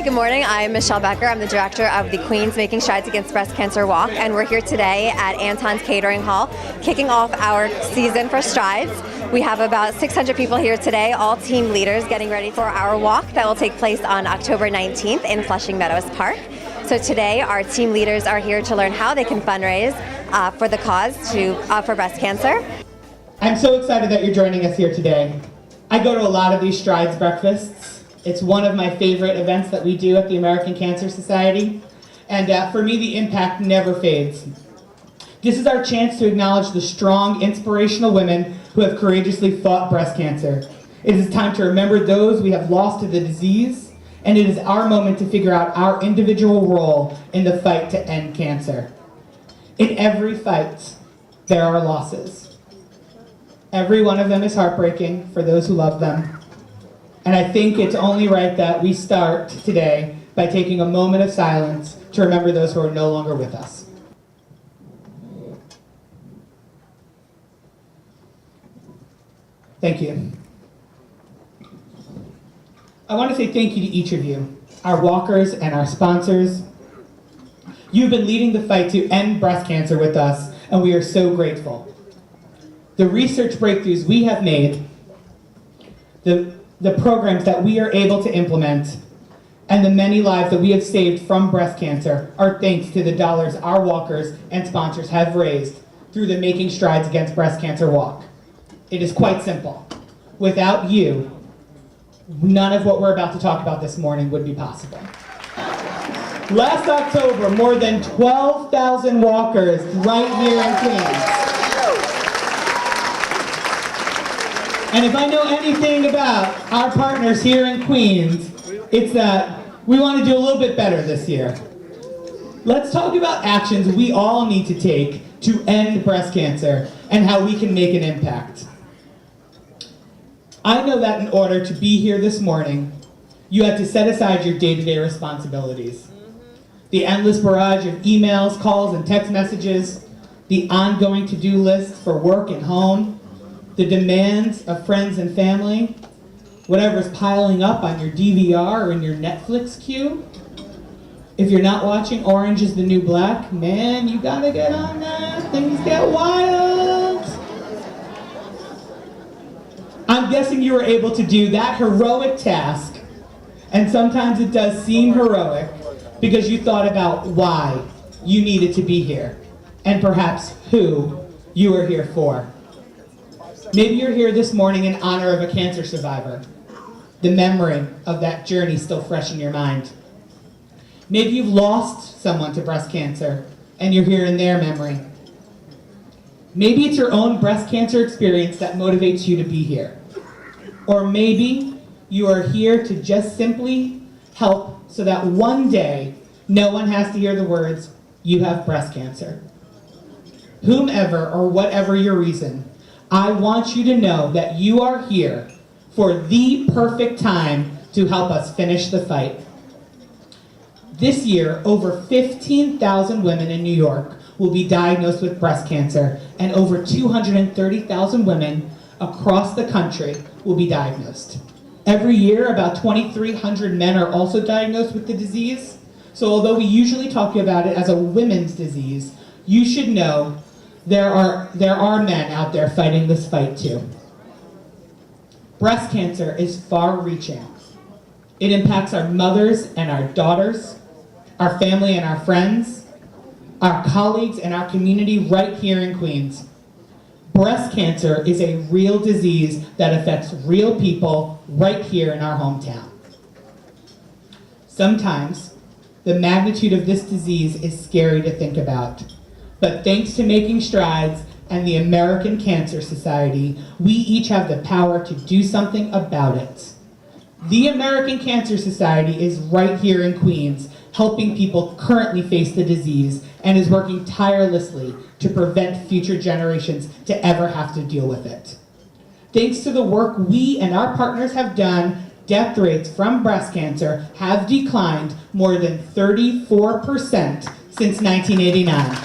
Good morning. I'm Michelle Becker. I'm the director of the Queens Making Strides Against Breast Cancer Walk, and we're here today at Anton's Catering Hall, kicking off our season for Strides. We have about 600 people here today, all team leaders, getting ready for our walk that will take place on October 19th in Flushing Meadows Park. So today, our team leaders are here to learn how they can fundraise for the cause for breast cancer. I'm so excited that you're joining us here today. I go to a lot of these Strides breakfasts. It's one of my favorite events that we do at the American Cancer Society. And for me, the impact never fades. This is our chance to acknowledge the strong, inspirational women who have courageously fought breast cancer. It is time to remember those we have lost to the disease, and it is our moment to figure out our individual role in the fight to end cancer. In every fight, there are losses. Every one of them is heartbreaking for those who love them. And I think it's only right that we start today by taking a moment of silence to remember those who are no longer with us. Thank you. I want to say thank you to each of you, our walkers and our sponsors. You've been leading the fight to end breast cancer with us, and we are so grateful. The research breakthroughs we have made, the programs that we are able to implement, and the many lives that we have saved from breast cancer are thanks to the dollars our walkers and sponsors have raised through the Making Strides Against Breast Cancer Walk. It is quite simple. Without you, none of what we're about to talk about this morning would be possible. Last October, more than 12,000 walkers right here in Queens. And if I know anything about our partners here in Queens, it's that we want to do a little bit better this year. Let's talk about actions we all need to take to end breast cancer and how we can make an impact. I know that in order to be here this morning, you have to set aside your day-to-day responsibilities. The endless barrage of emails, calls, and text messages, the ongoing to-do list for work and home, the demands of friends and family, whatever's piling up on your DVR or in your Netflix queue. If you're not watching Orange is the New Black, man, you gotta get on that. Things get wild. I'm guessing you were able to do that heroic task, and sometimes it does seem heroic because you thought about why you needed to be here, and perhaps who you were here for. Maybe you're here this morning in honor of a cancer survivor. The memory of that journey still fresh in your mind. Maybe you've lost someone to breast cancer and you're here in their memory. Maybe it's your own breast cancer experience that motivates you to be here. Or maybe you are here to just simply help so that one day no one has to hear the words, "You have breast cancer." Whomever or whatever your reason, I want you to know that you are here for the perfect time to help us finish the fight. This year, over 15,000 women in New York will be diagnosed with breast cancer, and over 230,000 women across the country will be diagnosed. Every year, about 2,300 men are also diagnosed with the disease. So although we usually talk about it as a women's disease, you should know there are men out there fighting this fight too. Breast cancer is far-reaching. It impacts our mothers and our daughters, our family and our friends, our colleagues and our community right here in Queens. Breast cancer is a real disease that affects real people right here in our hometown. Sometimes, the magnitude of this disease is scary to think about. But thanks to Making Strides and the American Cancer Society, we each have the power to do something about it. The American Cancer Society is right here in Queens, helping people currently face the disease, and is working tirelessly to prevent future generations to ever have to deal with it. Thanks to the work we and our partners have done, death rates from breast cancer have declined more than 34% since 1989.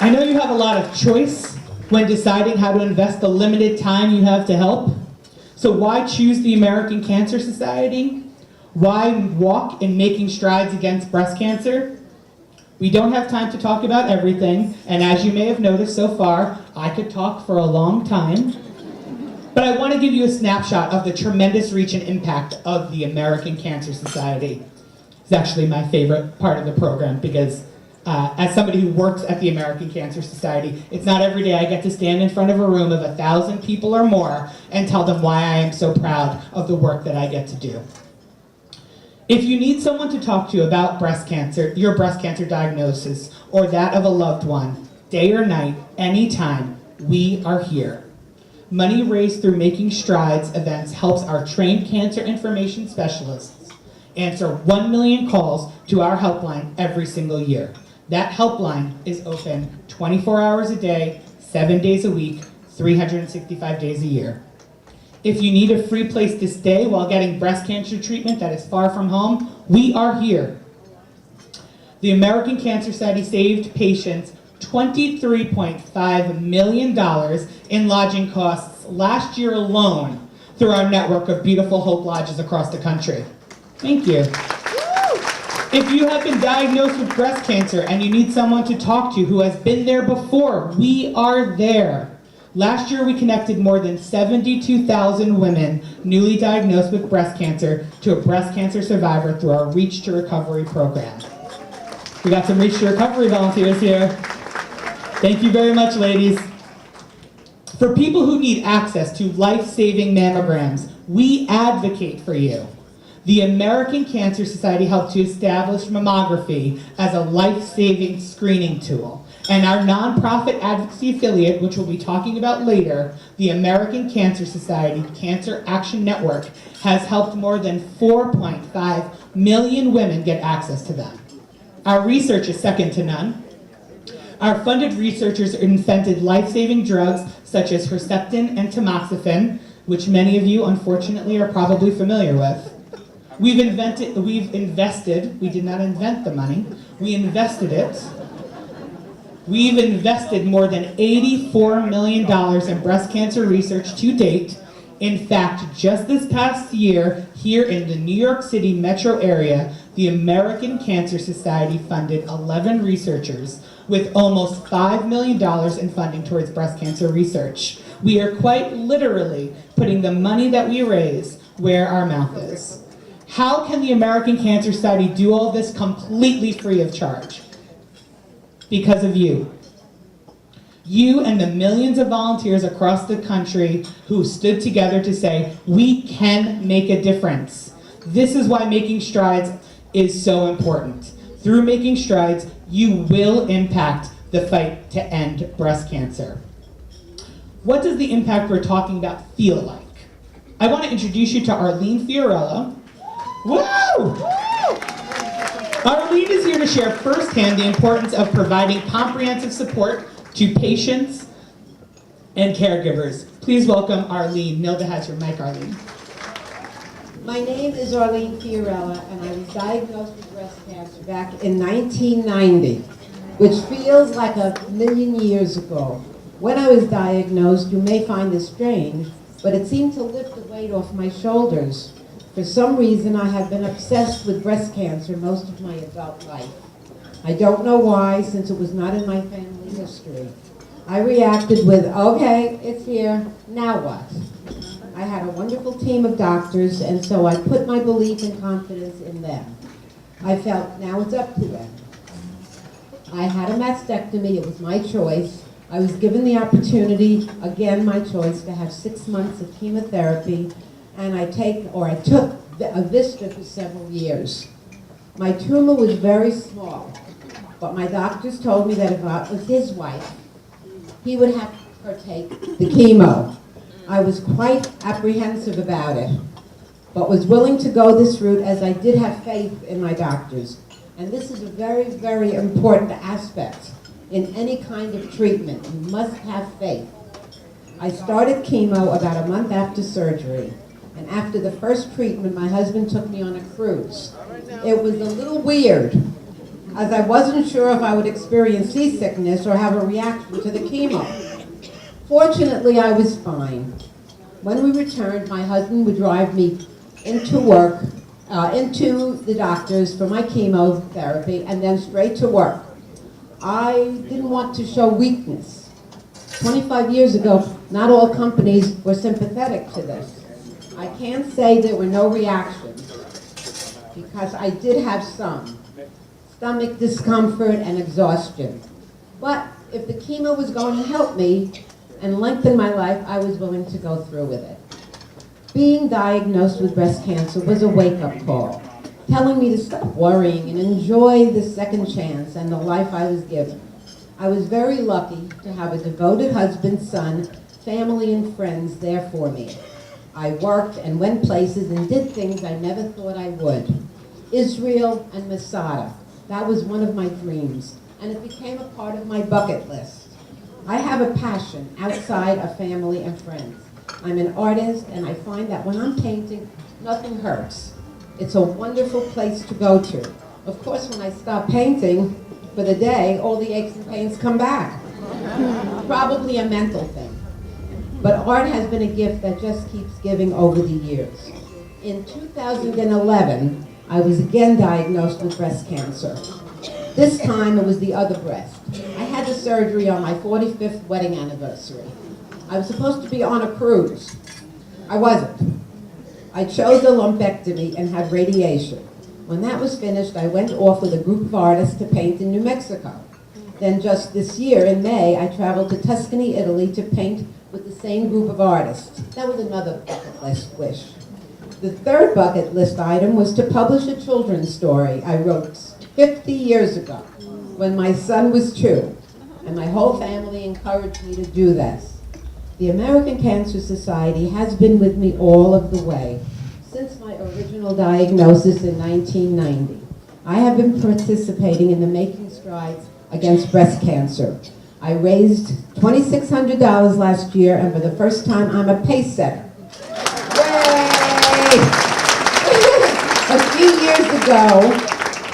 I know you have a lot of choice when deciding how to invest the limited time you have to help. So why choose the American Cancer Society? Why walk in making strides against breast cancer? We don't have time to talk about everything, and as you may have noticed so far, I could talk for a long time. But I want to give you a snapshot of the tremendous reach and impact of the American Cancer Society. It's actually my favorite part of the program because as somebody who works at the American Cancer Society, it's not every day I get to stand in front of a room of 1,000 people or more and tell them why I am so proud of the work that I get to do. If you need someone to talk to about breast cancer, your breast cancer diagnosis, or that of a loved one, day or night, anytime, we are here. Money raised through Making Strides events helps our trained cancer information specialists answer 1 million calls to our helpline every single year. That helpline is open 24 hours a day, 7 days a week, 365 days a year. If you need a free place to stay while getting breast cancer treatment that is far from home, we are here. The American Cancer Society saved patients $23.5 million in lodging costs last year alone through our network of beautiful Hope Lodges across the country. Thank you. If you have been diagnosed with breast cancer and you need someone to talk to who has been there before, we are there. Last year we connected more than 72,000 women newly diagnosed with breast cancer to a breast cancer survivor through our Reach to Recovery program. We got some Reach to Recovery volunteers here. Thank you very much, ladies. For people who need access to life-saving mammograms, we advocate for you. The American Cancer Society helped to establish mammography as a life-saving screening tool. And our nonprofit advocacy affiliate, which we'll be talking about later, the American Cancer Society Cancer Action Network, has helped more than 4.5 million women get access to them. Our research is second to none. Our funded researchers invented life-saving drugs such as Herceptin and tamoxifen, which many of you unfortunately are probably familiar with. We've invested, we did not invent the money, we invested it. We've invested more than $84 million in breast cancer research to date. In fact, just this past year, here in the New York City metro area, the American Cancer Society funded 11 researchers with almost $5 million in funding towards breast cancer research. We are quite literally putting the money that we raise where our mouth is. How can the American Cancer Society do all this completely free of charge? Because of you. You and the millions of volunteers across the country who stood together to say, we can make a difference. This is why Making Strides is so important. Through Making Strides, you will impact the fight to end breast cancer. What does the impact we're talking about feel like? I want to introduce you to Arlene Fiorello. Woo! Arlene is here to share firsthand the importance of providing comprehensive support to patients and caregivers. Please welcome Arlene. Nilda has your mic, Arlene. My name is Arlene Fiorella, and I was diagnosed with breast cancer back in 1990, which feels like a million years ago. When I was diagnosed, you may find this strange, but it seemed to lift the weight off my shoulders. For some reason, I have been obsessed with breast cancer most of my adult life. I don't know why, since it was not in my family history. I reacted with, okay, it's here, now what? I had a wonderful team of doctors, and so I put my belief and confidence in them. I felt, now it's up to them. I had a mastectomy, it was my choice. I was given the opportunity, again my choice, to have 6 months of chemotherapy, and I took a Vista for several years. My tumor was very small, but my doctors told me that if I was his wife, he would have to partake the chemo. I was quite apprehensive about it, but was willing to go this route as I did have faith in my doctors. And this is a very, very important aspect in any kind of treatment. You must have faith. I started chemo about a month after surgery. And after the first treatment, my husband took me on a cruise. It was a little weird, as I wasn't sure if I would experience seasickness or have a reaction to the chemo. Fortunately, I was fine. When we returned, my husband would drive me into work, into the doctors for my chemotherapy, and then straight to work. I didn't want to show weakness. 25 years ago, not all companies were sympathetic to this. I can't say there were no reactions, because I did have some. Stomach discomfort and exhaustion. But if the chemo was going to help me and lengthen my life, I was willing to go through with it. Being diagnosed with breast cancer was a wake-up call, telling me to stop worrying and enjoy the second chance and the life I was given. I was very lucky to have a devoted husband, son, family, and friends there for me. I worked and went places and did things I never thought I would. Israel and Masada, that was one of my dreams, and it became a part of my bucket list. I have a passion outside of family and friends. I'm an artist, and I find that when I'm painting, nothing hurts. It's a wonderful place to go to. Of course, when I stop painting for the day, all the aches and pains come back. Probably a mental thing. But art has been a gift that just keeps giving over the years. In 2011, I was again diagnosed with breast cancer. This time it was the other breast. I had the surgery on my 45th wedding anniversary. I was supposed to be on a cruise. I wasn't. I chose a lumpectomy and had radiation. When that was finished, I went off with a group of artists to paint in New Mexico. Then just this year, in May, I traveled to Tuscany, Italy to paint with the same group of artists. That was another bucket list wish. The third bucket list item was to publish a children's story I wrote 50 years ago when my son was 2, and my whole family encouraged me to do this. The American Cancer Society has been with me all of the way since my original diagnosis in 1990. I have been participating in the Making Strides Against Breast Cancer. I raised $2,600 last year, and for the first time, I'm a pace setter. A few years ago,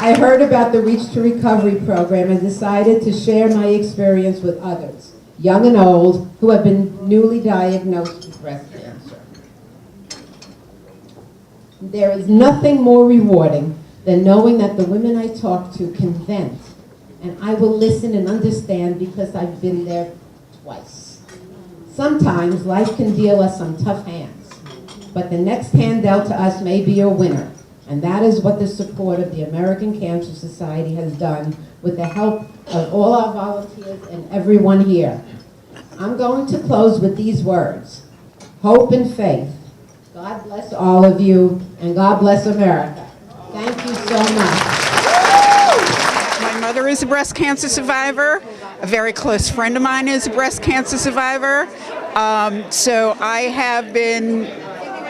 I heard about the Reach to Recovery program and decided to share my experience with others, young and old, who have been newly diagnosed with breast cancer. There is nothing more rewarding than knowing that the women I talk to can vent, and I will listen and understand because I've been there twice. Sometimes life can deal us some tough hands, but the next hand dealt to us may be a winner. And that is what the support of the American Cancer Society has done with the help of all our volunteers and everyone here. I'm going to close with these words: hope and faith. God bless all of you, and God bless America. Thank you so much. My mother is a breast cancer survivor. A very close friend of mine is a breast cancer survivor. So I have been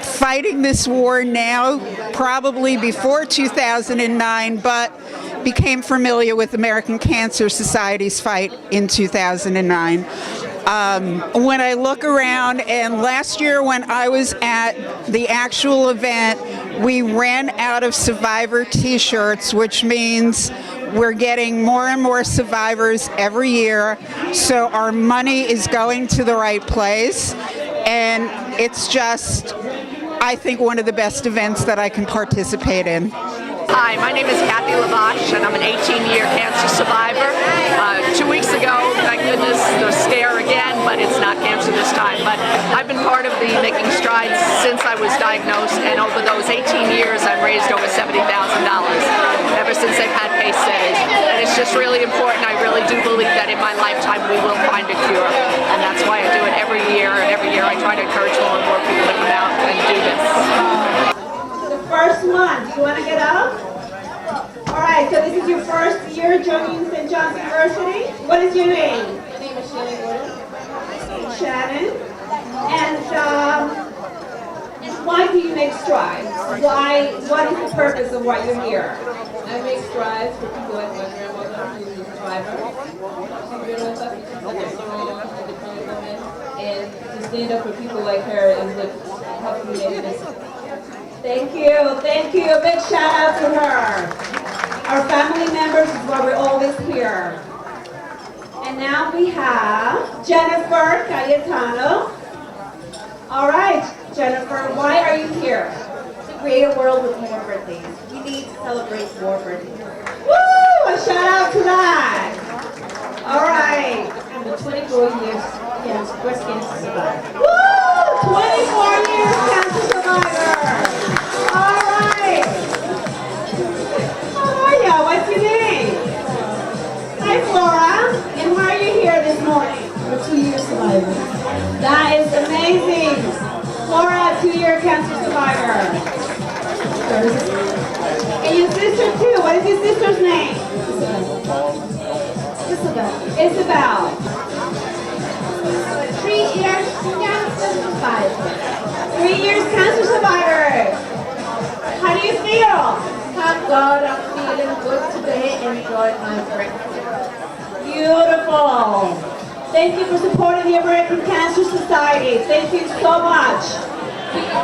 fighting this war now, probably before 2009, but became familiar with American Cancer Society's fight in 2009. When I look around, and last year when I was at the actual event, we ran out of survivor t-shirts, which means we're getting more and more survivors every year, so our money is going to the right place, and it's just, I think, one of the best events that I can participate in. Hi, my name is Kathy Lavash, and I'm an 18-year cancer survivor. 2 weeks ago, thank goodness, the scare again, but it's not cancer this time. But I've been part of the Making Strides since I was diagnosed, and over those 18 years, I've raised over $70,000 ever since they've had pace setters. And it's just really important. I really do believe that in my lifetime we will find a cure, and that's why I do it every year. And every year I try to encourage more and more people to come out and do this. First month. You want to get up? All right, so this is your first year joining St. John's University. What is your name? My name is Shannon. Shannon. And why do you make strides? What is the purpose of what you're here? I make strides for people like my grandmother, who's a survivor. She's been with us, she's such a strong, independent woman, and to stand up for people like her is what helps me make this. Thank you. Thank you. A big shout out to her. Our family members is why we're always here. And now we have Jennifer Cayetano. All right, Jennifer, why are you here? To create a world with more birthdays. We need to celebrate more birthdays. Woo! A shout out to that. All right. I'm a 24 years breast cancer survivor. Woo! 24 years cancer survivor. All right. How are you? What's your name? Hi, Flora. And why are you here this morning? I'm a 2-year survivor. That is amazing. Flora, 2-year cancer survivor. And your sister too. What is your sister's name? Isabel. 3 years cancer survivor. 3 years cancer survivor. How do you feel? Thank God I'm feeling good today. Enjoy my breakfast. Beautiful. Thank you for supporting the American Cancer Society. Thank you so much.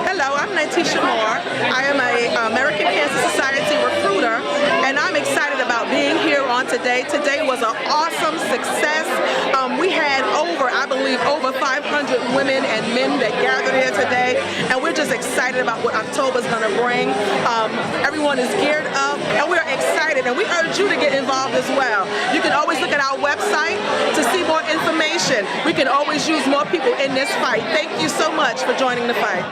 Hello, I'm Natisha Moore. I am an American Cancer Society recruiter, and I'm excited about being here on today. Today was an awesome success. We had I believe, over 500 women and men that gathered here today, and we're just excited about what October's going to bring. Everyone is geared up, and we're excited, and we urge you to get involved as well. You can always look at our website to see more information. We can always use more people in this fight. Thank you so much for joining the fight.